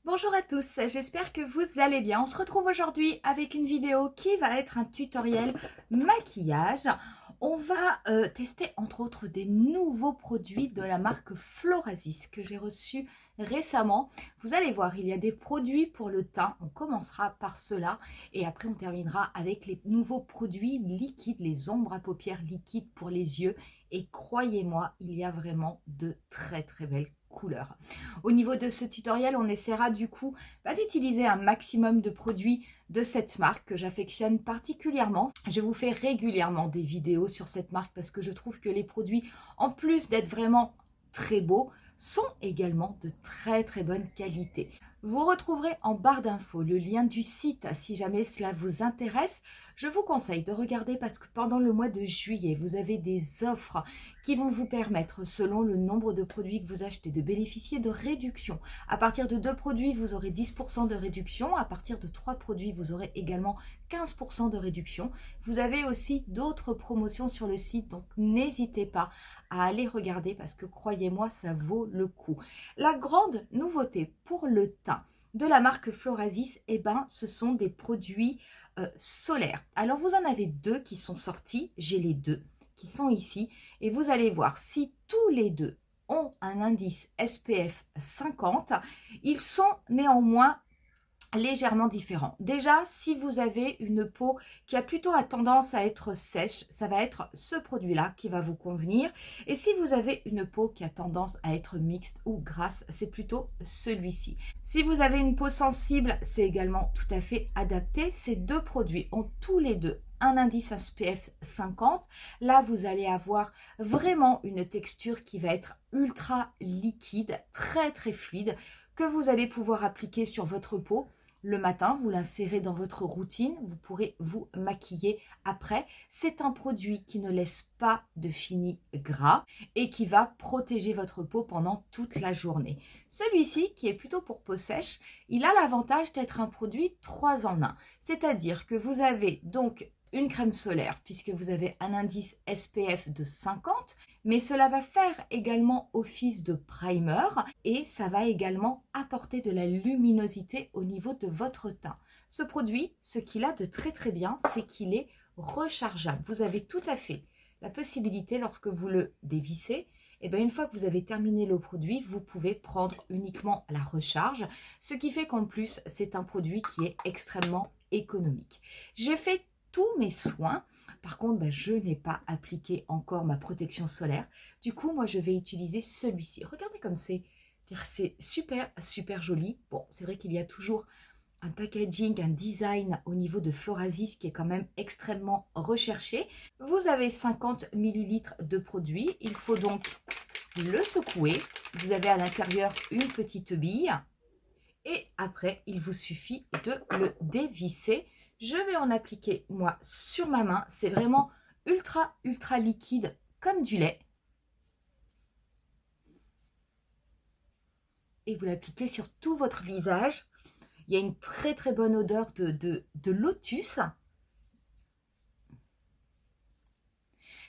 Bonjour à tous, j'espère que vous allez bien. On se retrouve aujourd'hui avec une vidéo qui va être un tutoriel maquillage. On va tester entre autres des nouveaux produits de la marque Florasis que j'ai reçus récemment. Vous allez voir, il y a des produits pour le teint. On commencera par cela et après on terminera avec les nouveaux produits liquides, les ombres à paupières liquides pour les yeux. Et croyez-moi, il y a vraiment de très belles couleurs. Au niveau de ce tutoriel, on essaiera du coup d'utiliser un maximum de produits de cette marque que j'affectionne particulièrement. Je vous fais régulièrement des vidéos sur cette marque parce que je trouve que les produits, en plus d'être vraiment très beaux, sont également de très bonne qualité. Vous retrouverez en barre d'infos le lien du site si jamais cela vous intéresse. Je vous conseille de regarder parce que pendant le mois de juillet, vous avez des offres qui vont vous permettre, selon le nombre de produits que vous achetez, de bénéficier de réductions. À partir de 2 produits, vous aurez 10% de réduction. À partir de 3 produits, vous aurez également 15% de réduction. Vous avez aussi d'autres promotions sur le site, donc n'hésitez pas à aller regarder parce que croyez-moi, ça vaut le coup. La grande nouveauté pour le teint de la marque Florasis, ce sont des produits solaires. Alors vous en avez deux qui sont sortis, j'ai les deux qui sont ici et vous allez voir si tous les deux ont un indice SPF 50, ils sont néanmoins légèrement différents. Déjà, si vous avez une peau qui a plutôt tendance à être sèche, ça va être ce produit-là qui va vous convenir. Et si vous avez une peau qui a tendance à être mixte ou grasse, c'est plutôt celui-ci. Si vous avez une peau sensible, c'est également tout à fait adapté. Ces deux produits ont tous les deux un indice SPF 50. Là, vous allez avoir vraiment une texture qui va être ultra liquide, très fluide, que vous allez pouvoir appliquer sur votre peau. Le matin, vous l'insérez dans votre routine, vous pourrez vous maquiller après. C'est un produit qui ne laisse pas de fini gras et qui va protéger votre peau pendant toute la journée. Celui-ci, qui est plutôt pour peau sèche, il a l'avantage d'être un produit 3 en 1. C'est-à-dire que vous avez donc une crème solaire puisque vous avez un indice SPF de 50, mais cela va faire également office de primer et ça va également apporter de la luminosité au niveau de votre teint. Ce produit, ce qu'il a de très bien, c'est qu'il est rechargeable. Vous avez tout à fait la possibilité, lorsque vous le dévissez, une fois que vous avez terminé le produit, vous pouvez prendre uniquement la recharge, ce qui fait qu'en plus, c'est un produit qui est extrêmement économique. J'ai fait tous mes soins. Par contre, je n'ai pas appliqué encore ma protection solaire. Du coup, moi, je vais utiliser celui-ci. Regardez comme c'est super joli. Bon, c'est vrai qu'il y a toujours un packaging, un design au niveau de Florasis qui est quand même extrêmement recherché. Vous avez 50 ml de produit. Il faut donc le secouer. Vous avez à l'intérieur une petite bille. Et après, il vous suffit de le dévisser. Je vais en appliquer, moi, sur ma main. C'est vraiment ultra liquide, comme du lait. Et vous l'appliquez sur tout votre visage. Il y a une très bonne odeur de lotus.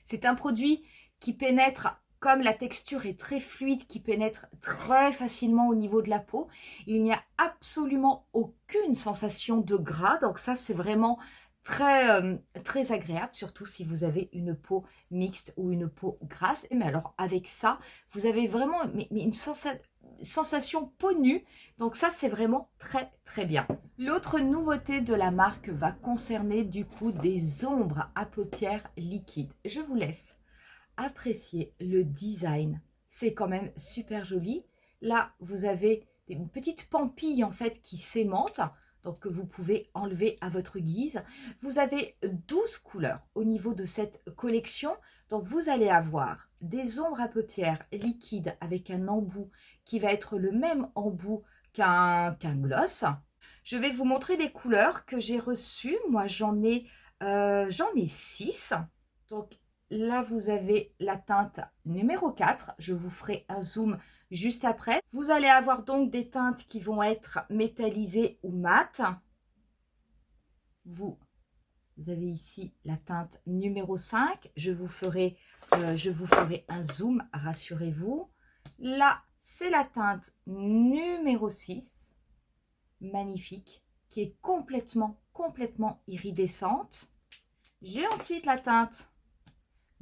C'est un produit qui pénètre, comme la texture est très fluide, qui pénètre très facilement au niveau de la peau. Il n'y a absolument aucune sensation de gras, donc ça c'est vraiment très agréable, surtout si vous avez une peau mixte ou une peau grasse. Mais alors avec ça, vous avez vraiment une sensation peau nue, donc ça c'est vraiment très bien. L'autre nouveauté de la marque va concerner du coup des ombres à paupières liquides. Je vous laisse apprécier le design, c'est quand même super joli. Là vous avez une petite pampille en fait qui s'aimante, donc que vous pouvez enlever à votre guise. Vous avez 12 couleurs au niveau de cette collection, donc vous allez avoir des ombres à paupières liquides avec un embout qui va être le même embout qu'un gloss. Je vais vous montrer les couleurs que j'ai reçues. Moi j'en ai 6, donc là, vous avez la teinte numéro 4. Je vous ferai un zoom juste après. Vous allez avoir donc des teintes qui vont être métallisées ou mates. Vous avez ici la teinte numéro 5. Je vous ferai un zoom, rassurez-vous. Là, c'est la teinte numéro 6. magnifique qui est complètement iridescente. J'ai ensuite la teinte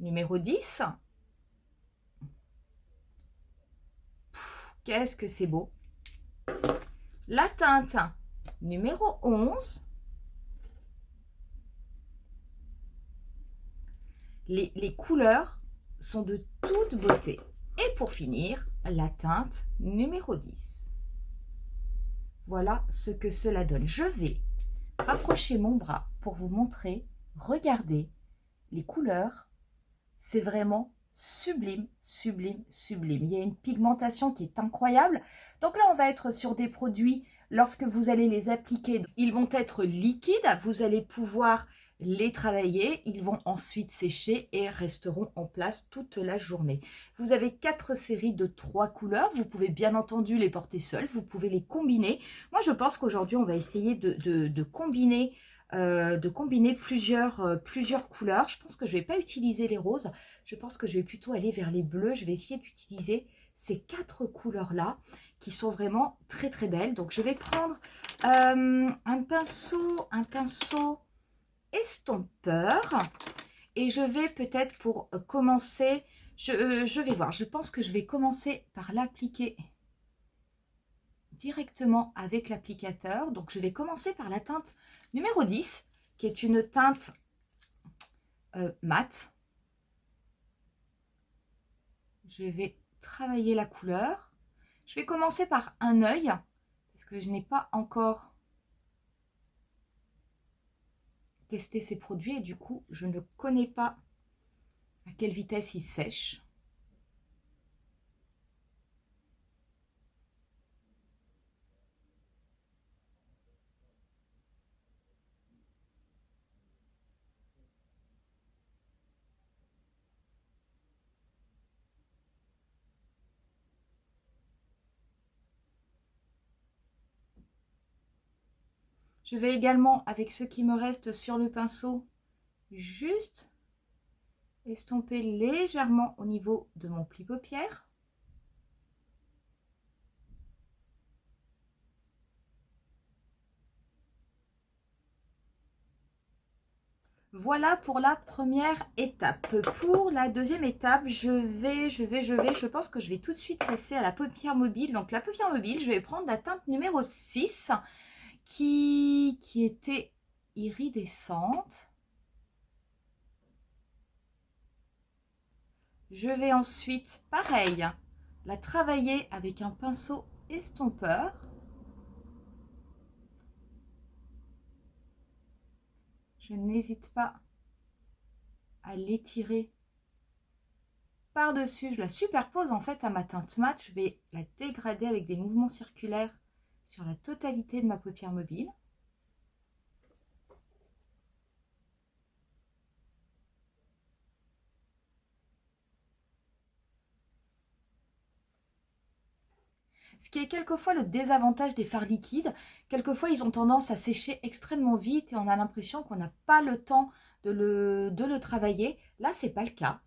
numéro 10. Qu'est-ce que c'est beau! La teinte numéro 11. Les couleurs sont de toute beauté. Et pour finir, la teinte numéro 10. Voilà ce que cela donne. Je vais rapprocher mon bras pour vous montrer. Regardez les couleurs. C'est vraiment sublime, sublime, sublime. Il y a une pigmentation qui est incroyable. Donc là, on va être sur des produits, lorsque vous allez les appliquer, ils vont être liquides. Vous allez pouvoir les travailler. Ils vont ensuite sécher et resteront en place toute la journée. Vous avez 4 séries de 3 couleurs. Vous pouvez bien entendu les porter seuls. Vous pouvez les combiner. Moi, je pense qu'aujourd'hui, on va essayer de combiner plusieurs couleurs. Je pense que je ne vais pas utiliser les roses. Je pense que je vais plutôt aller vers les bleus. Je vais essayer d'utiliser ces 4 couleurs-là qui sont vraiment très très belles. Donc, je vais prendre un pinceau estompeur. Et je vais peut-être pour commencer, je vais voir. Je pense que je vais commencer par l'appliquer directement avec l'applicateur. Donc, je vais commencer par la teinte numéro 10, qui est une teinte mate. Je vais travailler la couleur. Je vais commencer par un œil, parce que je n'ai pas encore testé ces produits et du coup, je ne connais pas à quelle vitesse ils sèchent. Je vais également, avec ce qui me reste sur le pinceau, juste estomper légèrement au niveau de mon pli paupière. Voilà pour la première étape. Pour la deuxième étape, je pense que je vais tout de suite passer à la paupière mobile. Donc la paupière mobile, je vais prendre la teinte numéro 6 qui était iridescente. Je vais ensuite, pareil, la travailler avec un pinceau estompeur. Je n'hésite pas à l'étirer par-dessus. Je la superpose en fait à ma teinte mat. Je vais la dégrader avec des mouvements circulaires sur la totalité de ma paupière mobile. Ce qui est quelquefois le désavantage des fards liquides. Quelquefois, ils ont tendance à sécher extrêmement vite et on a l'impression qu'on n'a pas le temps de le travailler. Là, ce n'est pas le cas.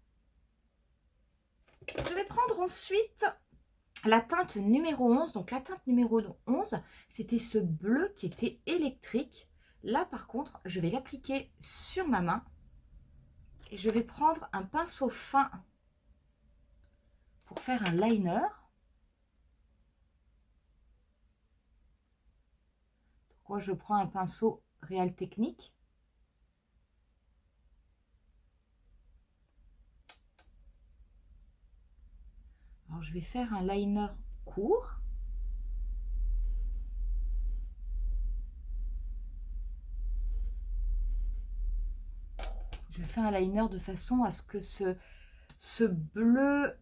Je vais prendre ensuite la teinte numéro 11. Donc, la teinte numéro 11, c'était ce bleu qui était électrique. Là, par contre, je vais l'appliquer sur ma main. Et je vais prendre un pinceau fin pour faire un liner. Moi, je prends un pinceau Real Technique. Alors, je vais faire un liner court. Je fais un liner de façon à ce que ce bleu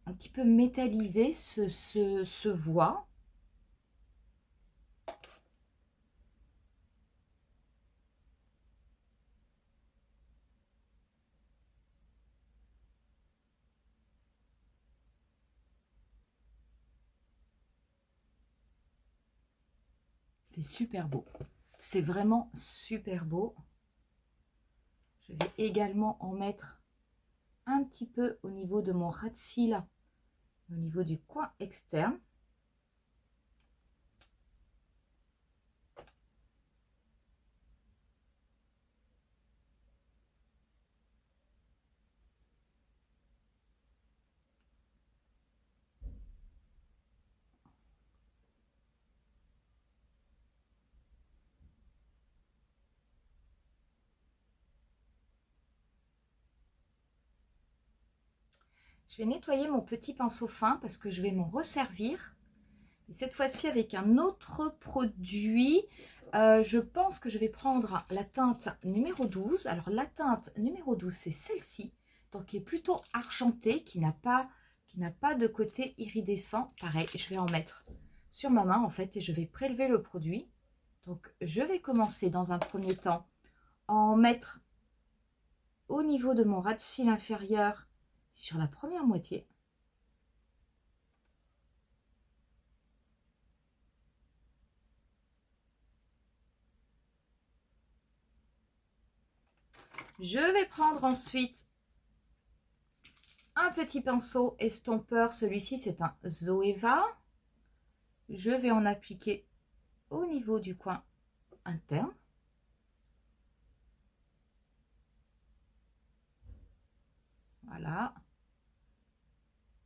un petit peu métallisé se voit. C'est super beau. C'est vraiment super beau. Je vais également en mettre un petit peu au niveau de mon ras de cils, au niveau du coin externe. Je vais nettoyer mon petit pinceau fin parce que je vais m'en resservir. Et cette fois-ci avec un autre produit. Je pense que je vais prendre la teinte numéro 12. Alors la teinte numéro 12, c'est celle-ci. Donc qui est plutôt argentée, qui n'a pas de côté iridescent. Pareil, je vais en mettre sur ma main en fait et je vais prélever le produit. Donc je vais commencer dans un premier temps à en mettre au niveau de mon ras de cils inférieur sur la première moitié. Je vais prendre ensuite un petit pinceau estompeur. Celui-ci, c'est un Zoeva. Je vais en appliquer au niveau du coin interne. Voilà.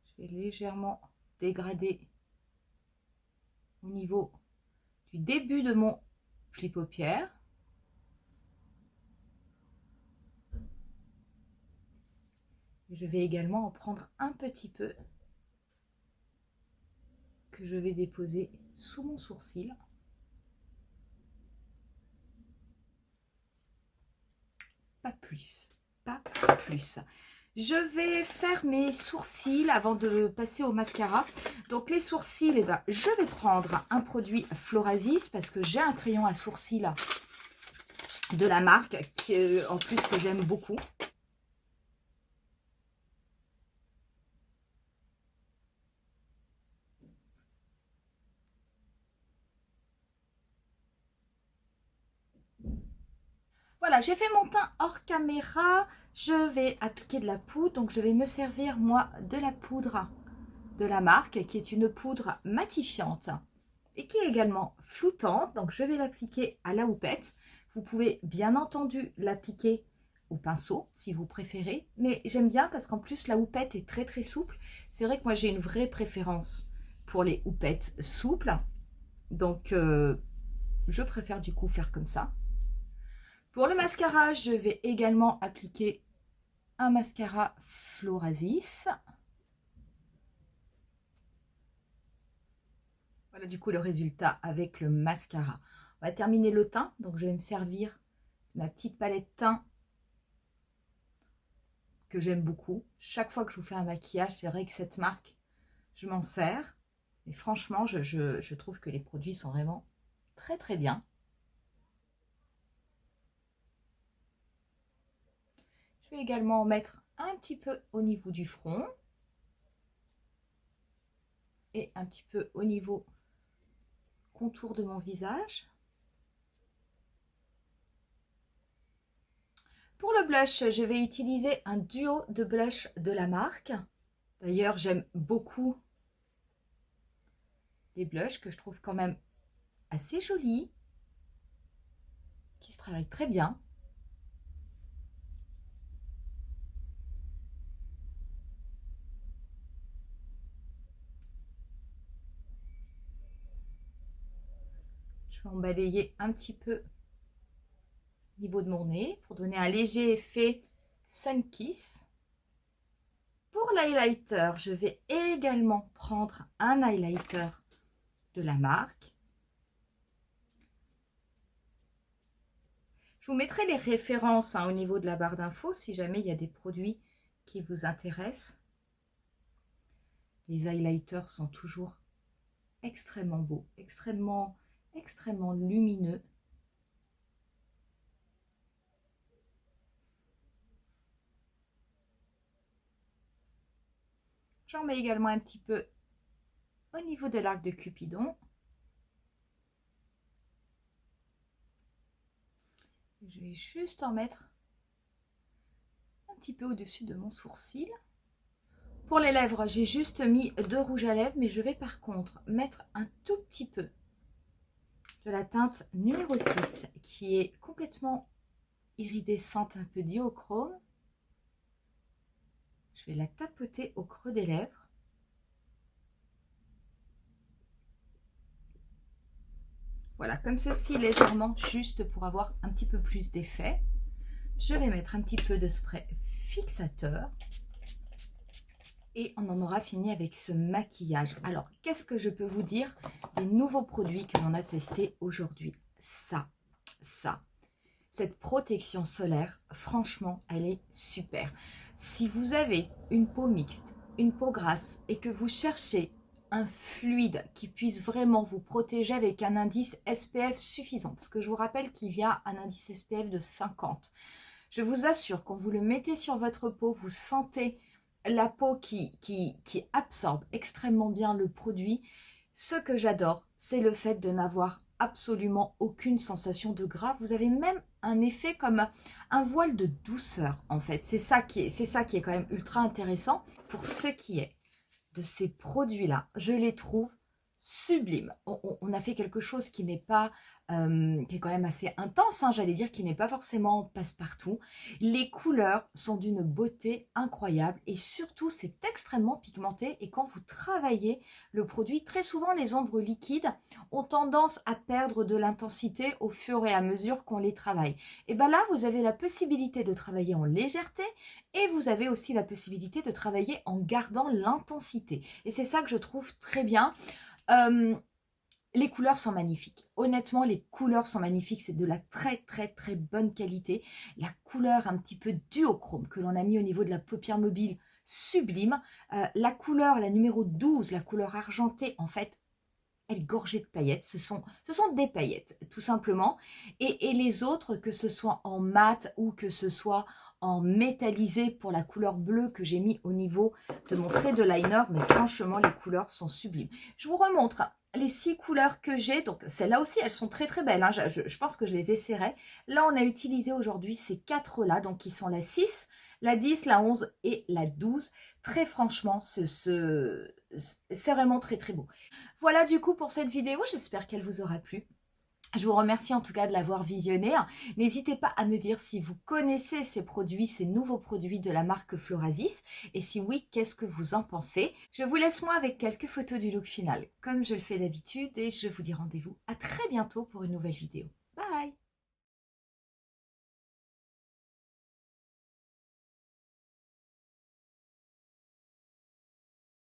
Je vais légèrement dégrader au niveau du début de mon pli paupière. Je vais également en prendre un petit peu que je vais déposer sous mon sourcil. Pas plus, pas plus. Je vais faire mes sourcils avant de passer au mascara. Donc les sourcils, eh ben, je vais prendre un produit Florasis parce que j'ai un crayon à sourcils de la marque qui, en plus que j'aime beaucoup. Voilà, j'ai fait mon teint hors caméra. Je vais appliquer de la poudre. Donc, je vais me servir, moi, de la poudre de la marque, qui est une poudre matifiante et qui est également floutante. Donc, je vais l'appliquer à la houppette. Vous pouvez bien entendu l'appliquer au pinceau, si vous préférez. Mais j'aime bien parce qu'en plus, la houppette est très, très souple. C'est vrai que moi, j'ai une vraie préférence pour les houppettes souples. Donc, je préfère du coup faire comme ça. Pour le mascara, je vais également appliquer un mascara Florasis. Voilà du coup le résultat avec le mascara. On va terminer le teint. Donc je vais me servir de ma petite palette teint que j'aime beaucoup. Chaque fois que je vous fais un maquillage, c'est vrai que cette marque, je m'en sers. Et franchement, je trouve que les produits sont vraiment très très bien. Je vais également en mettre un petit peu au niveau du front et un petit peu au niveau contour de mon visage. Pour le blush, je vais utiliser un duo de blush de la marque. D'ailleurs, j'aime beaucoup les blushs que je trouve quand même assez jolis, qui se travaillent très bien. Je vais en balayer un petit peu au niveau de mon nez pour donner un léger effet Sun Kiss. Pour l'highlighter, je vais également prendre un highlighter de la marque. Je vous mettrai les références au niveau de la barre d'infos si jamais il y a des produits qui vous intéressent. Les highlighters sont toujours extrêmement beaux, extrêmement lumineux. J'en mets également un petit peu au niveau de l'arc de Cupidon. Je vais juste en mettre un petit peu au-dessus de mon sourcil. Pour les lèvres, j'ai juste mis de rouge à lèvres, mais je vais par contre mettre un tout petit peu de la teinte numéro 6 qui est complètement iridescente, un peu diochrome. Je vais la tapoter au creux des lèvres. Voilà, comme ceci, légèrement, juste pour avoir un petit peu plus d'effet. Je vais mettre un petit peu de spray fixateur. et on en aura fini avec ce maquillage. Alors, qu'est-ce que je peux vous dire des nouveaux produits que l'on a testés aujourd'hui? Cette protection solaire, franchement, elle est super. Si vous avez une peau mixte, une peau grasse et que vous cherchez un fluide qui puisse vraiment vous protéger avec un indice SPF suffisant, parce que je vous rappelle qu'il y a un indice SPF de 50. Je vous assure, quand vous le mettez sur votre peau, vous sentez la peau qui absorbe extrêmement bien le produit. Ce que j'adore, c'est le fait de n'avoir absolument aucune sensation de gras. Vous avez même un effet comme un voile de douceur, en fait. C'est ça qui est quand même ultra intéressant. Pour ce qui est de ces produits-là, je les trouve sublimes. On a fait quelque chose qui n'est pas, qui est quand même assez intense, hein, j'allais dire, qui n'est pas forcément passe-partout. Les couleurs sont d'une beauté incroyable et surtout c'est extrêmement pigmenté, et quand vous travaillez le produit, très souvent les ombres liquides ont tendance à perdre de l'intensité au fur et à mesure qu'on les travaille. Et bien là, vous avez la possibilité de travailler en légèreté et vous avez aussi la possibilité de travailler en gardant l'intensité. Et c'est ça que je trouve très bien. Les couleurs sont magnifiques. Honnêtement, les couleurs sont magnifiques. C'est de la très bonne qualité. La couleur un petit peu duochrome que l'on a mis au niveau de la paupière mobile, sublime. La couleur, la numéro 12, la couleur argentée, en fait, elle est gorgée de paillettes. Ce sont des paillettes, tout simplement. Et les autres, que ce soit en mat ou que ce soit en métallisé pour la couleur bleue que j'ai mis au niveau de mon trait de liner, mais franchement, les couleurs sont sublimes. Je vous remontre les 6 couleurs que j'ai. Donc, celles-là aussi, elles sont très très belles, hein. Je pense que je les essaierai. Là, on a utilisé aujourd'hui ces 4-là, donc qui sont la 6, la 10, la 11 et la 12. Très franchement, c'est vraiment très très beau. Voilà du coup pour cette vidéo, j'espère qu'elle vous aura plu. Je vous remercie en tout cas de l'avoir visionné. N'hésitez pas à me dire si vous connaissez ces produits, ces nouveaux produits de la marque Florasis. Et si oui, qu'est-ce que vous en pensez? Je vous laisse moi avec quelques photos du look final, comme je le fais d'habitude. Et je vous dis rendez-vous à très bientôt pour une nouvelle vidéo.